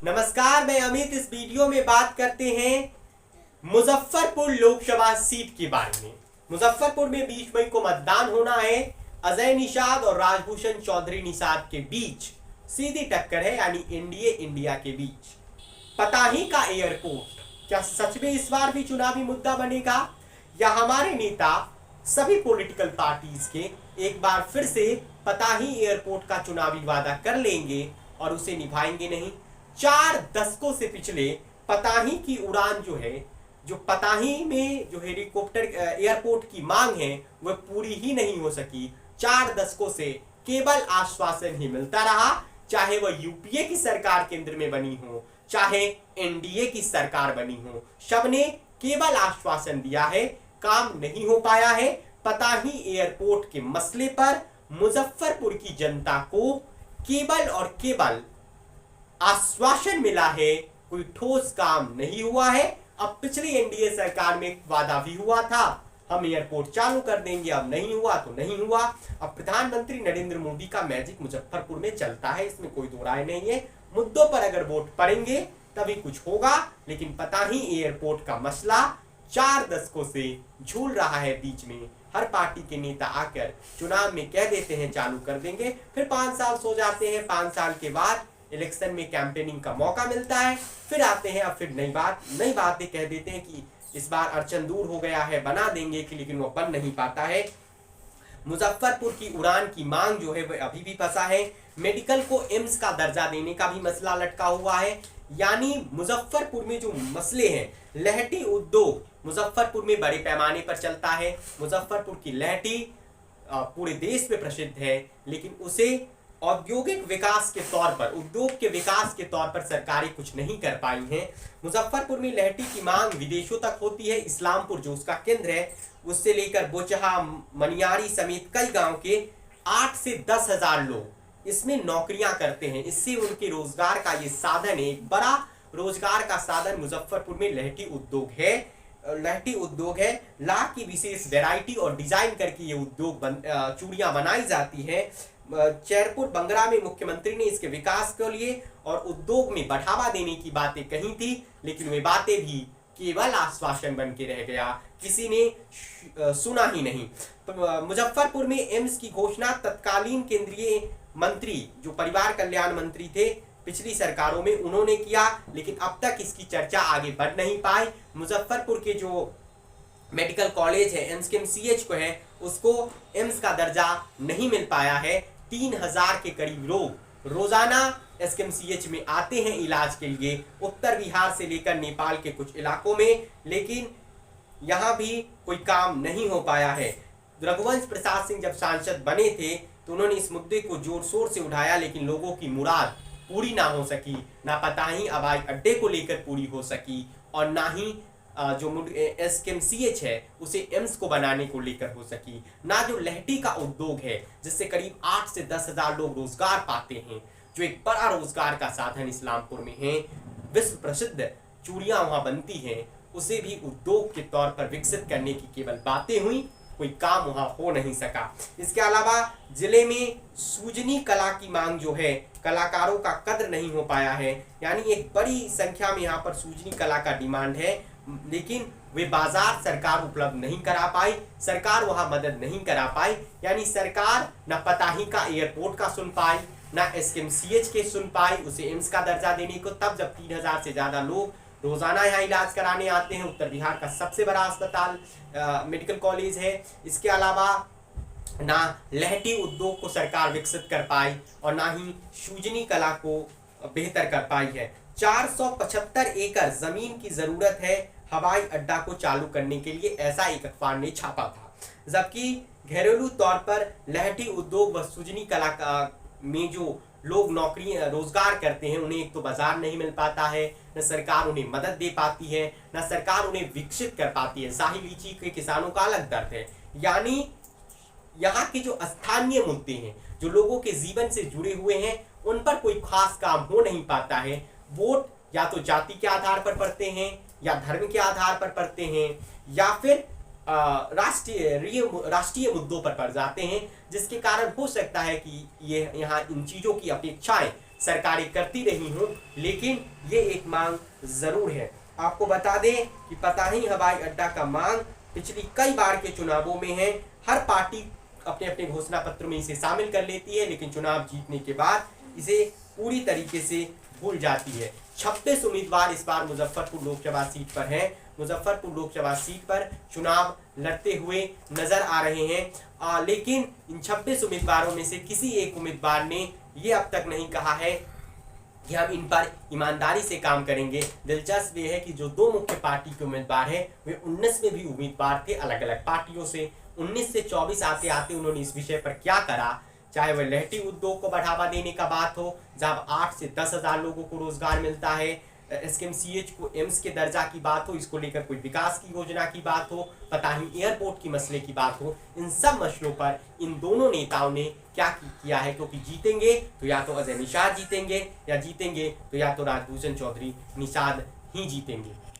नमस्कार, मैं अमित। इस वीडियो में बात करते हैं मुजफ्फरपुर लोकसभा सीट के बारे में। मुजफ्फरपुर में 20 मई को मतदान होना है। अजय निषाद और राजभूषण चौधरी निषाद के बीच सीधी टक्कर है, यानी एनडीए इंडिया के बीच। पताही का एयरपोर्ट क्या सच में इस बार भी चुनावी मुद्दा बनेगा, या हमारे नेता सभी पॉलिटिकल पार्टीज के एक बार फिर से पताही एयरपोर्ट का चुनावी वादा कर लेंगे और उसे निभाएंगे नहीं। 4 दशकों से पिछले पताही की उड़ान जो पताही में जो हेलीकॉप्टर एयरपोर्ट की मांग है वह पूरी ही नहीं हो सकी। 4 दशकों से केवल आश्वासन ही मिलता रहा, चाहे वह यूपीए की सरकार केंद्र में बनी हो, चाहे एनडीए की सरकार बनी हो, सबने केवल आश्वासन दिया है, काम नहीं हो पाया है। पताही एयरपोर्ट के मसले पर मुजफ्फरपुर की जनता को केवल और केवल आश्वासन मिला है, कोई ठोस काम नहीं हुआ है। अब पिछली एनडीए सरकार में वादा भी हुआ था, हम एयरपोर्ट चालू कर देंगे, अब नहीं हुआ तो नहीं हुआ। अब प्रधानमंत्री नरेंद्र मोदी का मैजिक मुजफ्फरपुर में चलता है, इसमें कोई दो राय नहीं है। मुद्दों पर अगर वोट पड़ेंगे तभी कुछ होगा, लेकिन पताही एयरपोर्ट का मसला 4 दशकों से झूल रहा है बीच में। हर पार्टी के नेता आकर चुनाव में कह देते हैं चालू कर देंगे, फिर 5 साल सो जाते हैं। 5 साल के बाद इलेक्शन में कैंपेनिंग का मौका मिलता है, फिर आते हैं, अब फिर नई बातें कह देते हैं कि इस बार अड़चन दूर हो गया है, बना देंगे, कि लेकिन वो बन नहीं पाता है। मुजफ्फरपुर की उड़ान की मांग जो है वह अभी भी फंसा है। मेडिकल को एम्स का दर्जा देने का भी मसला लटका हुआ है। यानी मुजफ्फरपुर में जो मसले हैं, लहटी उद्योग मुजफ्फरपुर में बड़े पैमाने पर चलता है। मुजफ्फरपुर की लहटी पूरे देश में प्रसिद्ध है, लेकिन उसे औद्योगिक विकास के तौर पर, उद्योग के विकास के तौर पर सरकारें कुछ नहीं कर पाई हैं। मुजफ्फरपुर में लहटी की मांग विदेशों तक होती है। इस्लामपुर जो उसका केंद्र है, उससे लेकर बोचहा, मनियारी समेत कई गांव के 8 से 10 हजार लोग इसमें नौकरियां करते हैं। इससे उनके रोजगार का ये साधन है, एक बड़ा रोजगार का साधन मुजफ्फरपुर में लहटी उद्योग है। लहटी उद्योग है, ला की विशेष वैरायटी और डिजाइन करके ये उद्योग चूड़ियां बनाई जाती है। चैरपुर बंगरा में मुख्यमंत्री ने इसके विकास के लिए और उद्योग में बढ़ावा देने की बातें कही थी, लेकिन वे बातें भी केवल आश्वासन बन के रह गया, किसी ने सुना ही नहीं। मुजफ्फरपुर में एम्स की घोषणा तत्कालीन केंद्रीय मंत्री जो परिवार कल्याण मंत्री थे पिछली सरकारों में, उन्होंने किया, लेकिन अब तक इसकी चर्चा आगे बढ़ नहीं पाई। मुजफ्फरपुर के जो मेडिकल कॉलेज है, एमसीएच को है, उसको एम्स का दर्जा नहीं मिल पाया है। 3000 के करीब लोग रोजाना एसकेएमसीएच में आते हैं इलाज के लिए, उत्तर बिहार से लेकर नेपाल के कुछ इलाकों में, लेकिन यहाँ भी कोई काम नहीं हो पाया है। रघुवंश प्रसाद सिंह जब सांसद बने थे तो उन्होंने इस मुद्दे को जोर शोर से उठाया, लेकिन लोगों की मुराद पूरी ना हो सकी, ना पताही हवाई अड्डे को लेकर पूरी हो सकी, और ना ही जो एसकेएमसीएच है उसे एम्स को बनाने को लेकर हो सकी, ना जो लहटी का उद्योग है जिससे करीब 8 से 10 हजार लोग रोजगार पाते हैं, जो एक बड़ा रोजगार का साधन इस्लामपुर में है। विश्व प्रसिद्ध चूड़ियां वहां बनती हैं, उसे भी उद्योग के तौर पर विकसित करने की केवल बातें हुई, कोई काम वहां हो नहीं सका। इसके अलावा जिले में सूजनी कला की मांग जो है, कलाकारों का कद्र नहीं हो पाया है। यानी एक बड़ी संख्या में यहाँ पर सूजनी कला का डिमांड है, लेकिन वे बाजार सरकार उपलब्ध नहीं करा पाई, सरकार वहां मदद नहीं करा पाई। यानी सरकार न पताही का एयरपोर्ट का सुन पाई, न एसकेएमसीएच के सुन पाई, उसे एम्स का दर्जा देने को, तब जब 3000 से ज्यादा लोग रोजाना यहाँ इलाज कराने आते हैं। उत्तर बिहार का सबसे बड़ा अस्पताल मेडिकल कॉलेज है। इसके अलावा ना लहटी उद्योग को सरकार विकसित कर पाई और ना ही सूजनी कला को बेहतर कर पाई है। 475 एकड़ जमीन की जरूरत है हवाई अड्डा को चालू करने के लिए, ऐसा एक अखबार ने छापा था। जबकि घरेलू तौर पर लहटी उद्योग व सूजनी कला में जो लोग नौकरी रोजगार करते हैं, उन्हें एक तो बाजार नहीं मिल पाता है, न सरकार उन्हें मदद दे पाती है, न सरकार उन्हें विकसित कर पाती है। शाही लीची के किसानों का अलग दर्द है। यानी यहाँ के जो स्थानीय मुद्दे हैं, जो लोगों के जीवन से जुड़े हुए हैं, उन पर कोई खास काम हो नहीं पाता है। वोट या तो जाति के आधार पर पड़ते हैं, या धर्म के आधार पर पड़ते हैं, या फिर राष्ट्रीय मुद्दों पर पड़ जाते हैं, जिसके कारण हो सकता है कि ये यहाँ इन चीजों की अपेक्षाएं सरकारें करती रही हों, लेकिन ये एक मांग जरूर है। आपको बता दें कि पताही हवाई अड्डा का मांग पिछली कई बार के चुनावों में है। हर पार्टी अपने अपने घोषणा पत्र में इसे शामिल कर लेती है, लेकिन चुनाव जीतने के बाद इसे पूरी तरीके से भूल जाती है। 26 उम्मीदवार इस बार मुजफ्फरपुर लोकसभा सीट पर हैं। मुजफ्फरपुर लोकसभा सीट पर चुनाव लड़ते हुए नजर आ रहे हैं, लेकिन इन 26 उम्मीदवारों में से किसी एक उम्मीदवार ने ये अब तक नहीं कहा है कि हम इन पर ईमानदारी से काम करेंगे। दिलचस्प ये है कि जो दो मुख्य पार्टी के उम्मीदवार हैं वे 19 में भी उम्मीदवार थे अलग अलग पार्टियों से। 19 से 24 आते आते उन्होंने इस विषय पर क्या करा, चाहे वह लहटी उद्योग को बढ़ावा देने का बात हो, जहां 8 से 10 हजार लोगों को रोजगार मिलता है, एसकेएमसीएच को एम्स के दर्जा की बात हो, इसको लेकर कोई विकास की योजना की बात हो, पताही एयरपोर्ट की मसले की बात हो, इन सब मसलों पर इन दोनों नेताओं ने क्या किया है, क्योंकि जीतेंगे तो या तो अजय निषाद जीतेंगे, या जीतेंगे तो या तो राजभूषण चौधरी निषाद ही जीतेंगे।